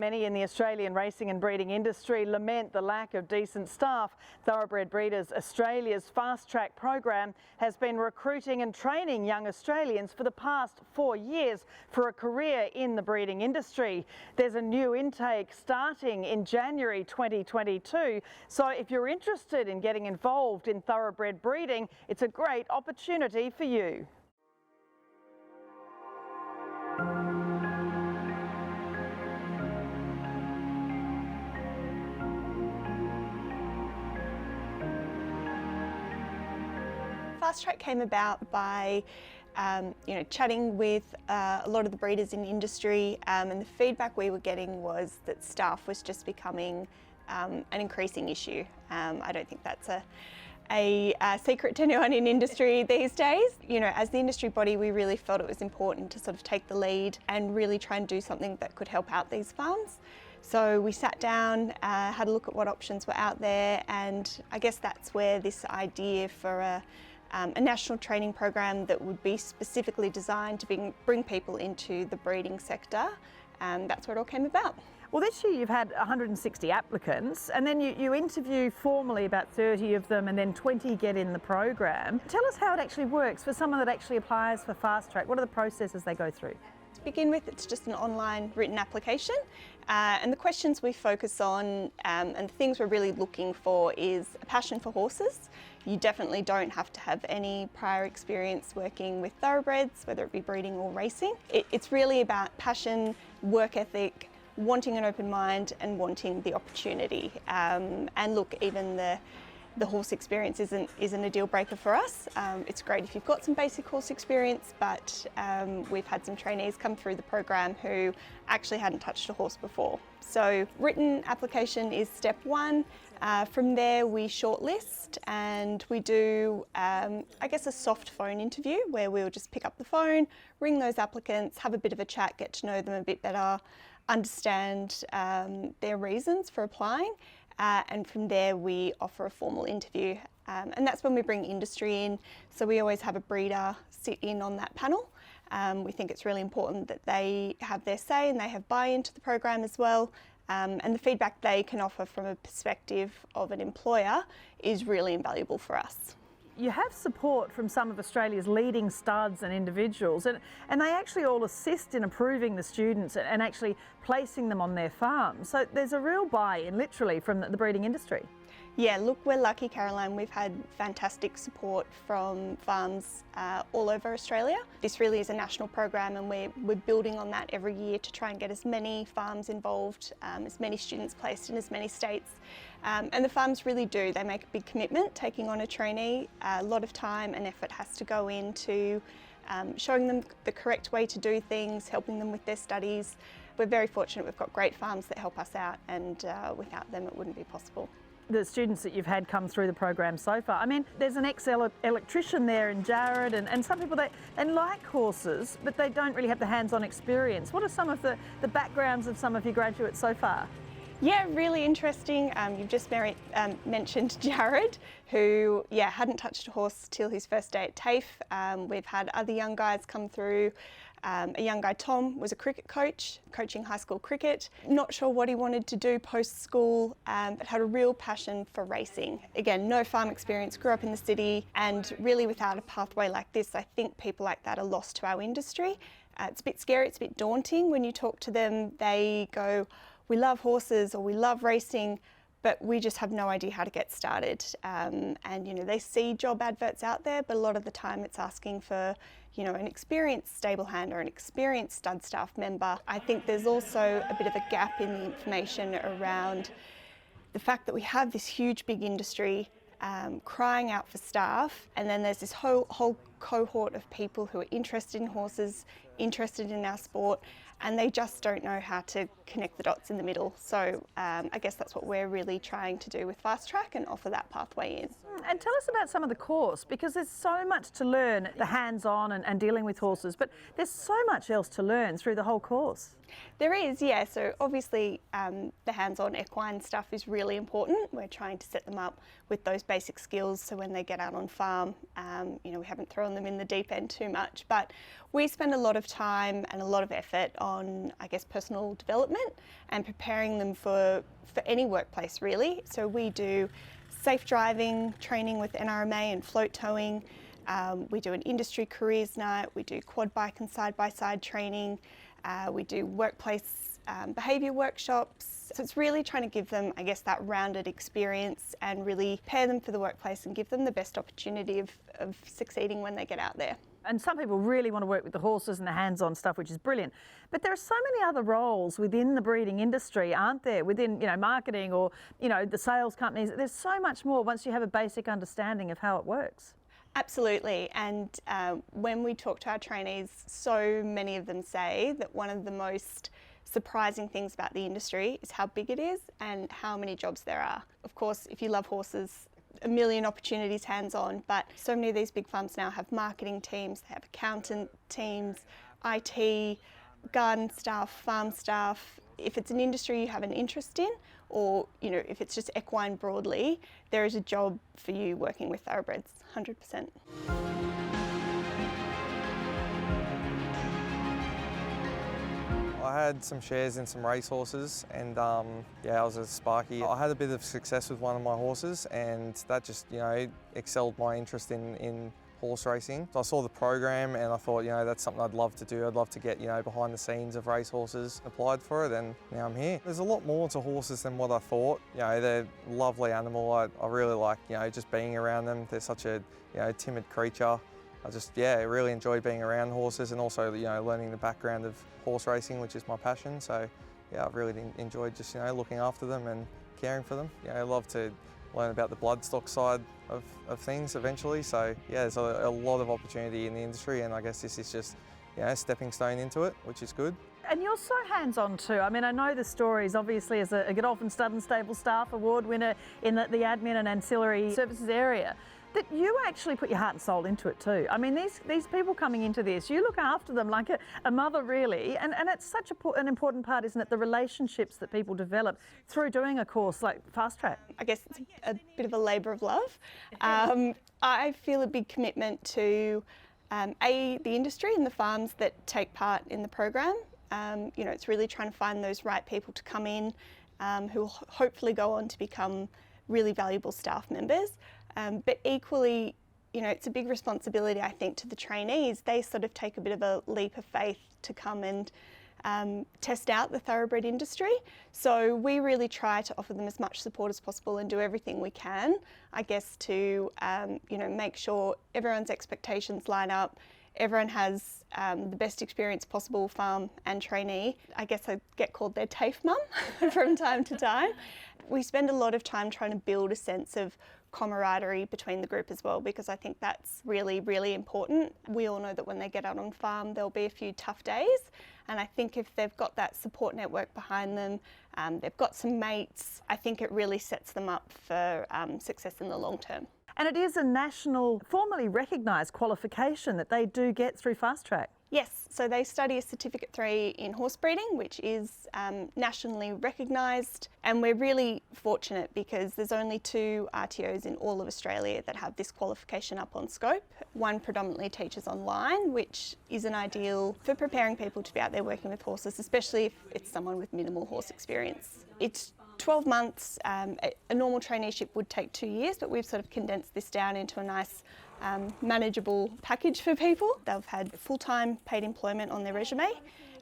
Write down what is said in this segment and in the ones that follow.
Many in the Australian racing and breeding industry lament the lack of decent staff. Thoroughbred Breeders Australia's Fast Track program has been recruiting and training young Australians for the past 4 years for a career in the breeding industry. There's a new intake starting in January 2022, so if you're interested in getting involved in thoroughbred breeding, it's a great opportunity for you. Fast Track came about by chatting with a lot of the breeders in the industry, and the feedback we were getting was that staff was just becoming an increasing issue. I don't think that's a secret to anyone in industry these days. You know, as the industry body, we really felt it was important to sort of take the lead and really try and do something that could help out these farms. So we sat down, had a look at what options were out there, and I guess that's where this idea for a national training program that would be specifically designed to bring people into the breeding sector, that's where it all came about. Well, this year you've had 160 applicants, and then you interview formally about 30 of them, and then 20 get in the program. Tell us how it actually works for someone that actually applies for Fast Track. What are the processes they go through? To begin with, it's just an online written application, and the questions we focus on and the things we're really looking for is a passion for horses. You definitely don't have to have any prior experience working with thoroughbreds, whether it be breeding or racing. It's really about passion, work ethic, wanting an open mind and wanting the opportunity. And look, even the horse experience isn't a deal breaker for us. It's great if you've got some basic horse experience, but we've had some trainees come through the program who actually hadn't touched a horse before. So written application is step one. From there we shortlist and we do, I guess, a soft phone interview where we'll just pick up the phone, ring those applicants, have a bit of a chat, get to know them a bit better, understand their reasons for applying. And from there we offer a formal interview, and that's when we bring industry in. So we always have a breeder sit in on that panel. We think it's really important that they have their say and they have buy-in to the program as well, and the feedback they can offer from a perspective of an employer is really invaluable for us. You have support from some of Australia's leading studs and individuals, and they actually all assist in approving the students and actually placing them on their farms. So there's a real buy-in, literally, from the breeding industry. Yeah, look, we're lucky, Caroline. We've had fantastic support from farms all over Australia. This really is a national program, and we're building on that every year to try and get as many farms involved, as many students placed in as many states. And the farms really do. They make a big commitment taking on a trainee. A lot of time and effort has to go into showing them the correct way to do things, helping them with their studies. We're very fortunate we've got great farms that help us out, and without them it wouldn't be possible. The students that you've had come through the program so far, I mean, there's an ex-electrician there in Jared, and some people, they like horses, but they don't really have the hands-on experience. What are some of the backgrounds of some of your graduates so far? Yeah, really interesting. You've just mentioned Jared, who hadn't touched a horse till his first day at TAFE. We've had other young guys come through. A young guy, Tom, was a cricket coach, coaching high school cricket. Not sure what he wanted to do post-school, but had a real passion for racing. Again, no farm experience, grew up in the city, and really without a pathway like this, I think people like that are lost to our industry. It's a bit scary, it's a bit daunting. When you talk to them, they go, we love horses or we love racing, but we just have no idea how to get started. And they see job adverts out there, but a lot of the time it's asking for an experienced stable hand or an experienced stud staff member. I think there's also a bit of a gap in the information around the fact that we have this huge big industry crying out for staff, and then there's this whole cohort of people who are interested in horses, interested in our sport, and they just don't know how to connect the dots in the middle. So I guess that's what we're really trying to do with Fast Track and offer that pathway in. And tell us about some of the course, because there's so much to learn, the hands-on and dealing with horses, but there's so much else to learn through the whole course. There is, yeah. So obviously the hands-on equine stuff is really important. We're trying to set them up with those basic skills so when they get out on farm, we haven't throwing them in the deep end too much, but we spend a lot of time and a lot of effort on, I guess, personal development and preparing them for any workplace really. So we do safe driving training with NRMA and float towing. We do an industry careers night. We do quad bike and side-by-side training. We do workplace behaviour workshops. So it's really trying to give them, I guess, that rounded experience and really prepare them for the workplace and give them the best opportunity of succeeding when they get out there. And some people really want to work with the horses and the hands-on stuff, which is brilliant. But there are so many other roles within the breeding industry, aren't there? Within, marketing or, the sales companies. There's so much more once you have a basic understanding of how it works. Absolutely, and when we talk to our trainees, so many of them say that one of the most surprising things about the industry is how big it is and how many jobs there are. Of course, if you love horses, a million opportunities hands-on, but so many of these big farms now have marketing teams, they have accountant teams, IT, garden staff, farm staff. If it's an industry you have an interest in, or if it's just equine broadly, there is a job for you working with thoroughbreds, 100%. I had some shares in some racehorses, and I was a Sparky. I had a bit of success with one of my horses, and that just excelled my interest in horse racing. So I saw the program and I thought, that's something I'd love to do. I'd love to get, behind the scenes of racehorses. Applied for it and now I'm here. There's a lot more to horses than what I thought. They're a lovely animal. I really like, just being around them. They're such a, timid creature. I just, really enjoyed being around horses and also, learning the background of horse racing, which is my passion. So, I've really enjoyed just, looking after them and caring for them. I love to learn about the bloodstock side of things eventually. So, there's a lot of opportunity in the industry, and I guess this is just, a stepping stone into it, which is good. And you're so hands-on too. I mean, I know the stories, obviously, as a Godolphin Stud and Stable Staff Award winner in the admin and ancillary services area, that you actually put your heart and soul into it too. I mean, these people coming into this, you look after them like a mother really, and it's such an important part, isn't it, the relationships that people develop through doing a course like Fast Track. I guess it's a bit of a labour of love. I feel a big commitment to the industry and the farms that take part in the program. It's really trying to find those right people to come in who will hopefully go on to become really valuable staff members. But equally, it's a big responsibility, I think, to the trainees. They sort of take a bit of a leap of faith to come and test out the thoroughbred industry. So we really try to offer them as much support as possible and do everything we can, I guess, to make sure everyone's expectations line up, everyone has the best experience possible, farm and trainee. I guess I get called their TAFE mum from time to time. We spend a lot of time trying to build a sense of camaraderie between the group as well, because I think that's really, really important. We all know that when they get out on farm, there'll be a few tough days. And I think if they've got that support network behind them, they've got some mates, I think it really sets them up for success in the long term. And it is a national, formally recognised qualification that they do get through Fast Track. Yes, so they study a Certificate 3 in horse breeding, which is nationally recognised, and we're really fortunate because there's only 2 RTOs in all of Australia that have this qualification up on scope. One predominantly teaches online, which isn't ideal for preparing people to be out there working with horses, especially if it's someone with minimal horse experience. It's 12 months, a normal traineeship would take 2 years, but we've sort of condensed this down into a nice manageable package for people. They've had full-time paid employment on their resume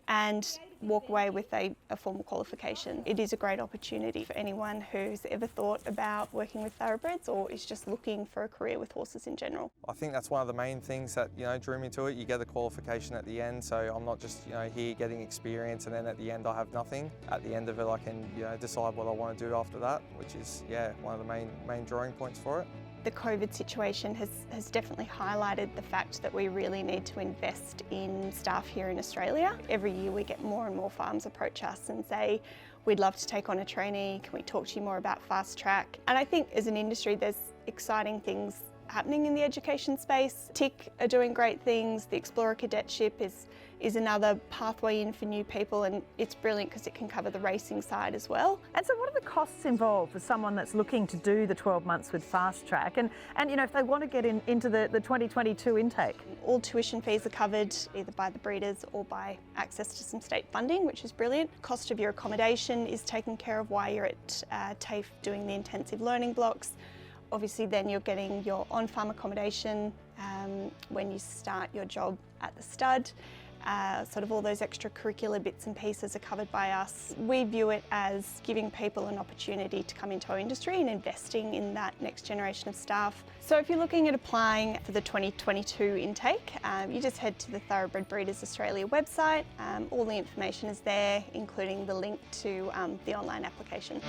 and walk away with a formal qualification. It is a great opportunity for anyone who's ever thought about working with thoroughbreds or is just looking for a career with horses in general. I think that's one of the main things that drew me to it. You get a qualification at the end, so I'm not just here getting experience and then at the end I have nothing. At the end of it I can decide what I want to do after that, which is one of the main drawing points for it. The COVID situation has definitely highlighted the fact that we really need to invest in staff here in Australia. Every year we get more and more farms approach us and say, we'd love to take on a trainee, can we talk to you more about Fast Track? And I think as an industry there's exciting things happening in the education space. TIC are doing great things. The Explorer Cadetship is another pathway in for new people, and it's brilliant because it can cover the racing side as well. And so what are the costs involved for someone that's looking to do the 12 months with Fast Track? And you know, if they want to get into the 2022 intake? All tuition fees are covered either by the breeders or by access to some state funding, which is brilliant. Cost of your accommodation is taken care of while you're at TAFE doing the intensive learning blocks. Obviously then you're getting your on-farm accommodation when you start your job at the stud. Sort of all those extracurricular bits and pieces are covered by us. We view it as giving people an opportunity to come into our industry and investing in that next generation of staff. So if you're looking at applying for the 2022 intake, you just head to the Thoroughbred Breeders Australia website. All the information is there, including the link to the online application.